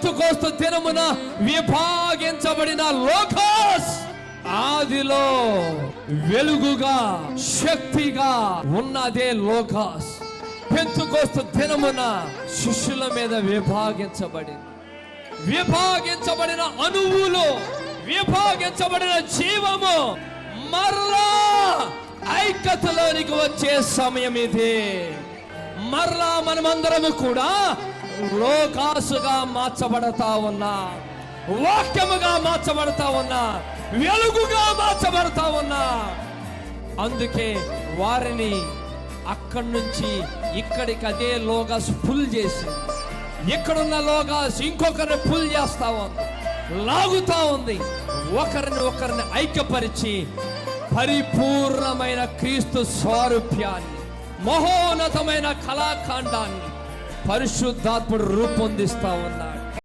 Pentecost దినమున విభాగించబడిన locus ఆదిలో వెలుగుగా శక్తిగా ఉన్నదే లోకస్ పెంతెకోస్తు దినమున శిష్యుల మీద విభాగించబడిన అణువులు, విభాగించబడిన జీవము మరలా ఐక్యతలోనికి వచ్చే సమయం ఇది. మరలా మనమందరము కూడా లోకాసుగా మార్చబడతా ఉన్నా, వాక్యముగా మార్చబడతా ఉన్నా, వెలుగుగా మార్చబడతా ఉన్నా. అందుకే వారిని అక్కడి నుంచి ఇక్కడికి అదే లోగాస్ పుల్ చేసి, ఇక్కడున్న లోగాస్ ఇంకొకరిని పుల్ చేస్తా ఉంది, లాగుతా ఉంది. ఒకరిని ఐక్యపరిచి పరిపూర్ణమైన క్రీస్తు స్వరూప్యాన్ని, మహోన్నతమైన కళాఖండాన్ని పరిశుద్ధాత్ముడు రూపొందిస్తా ఉన్నాడు.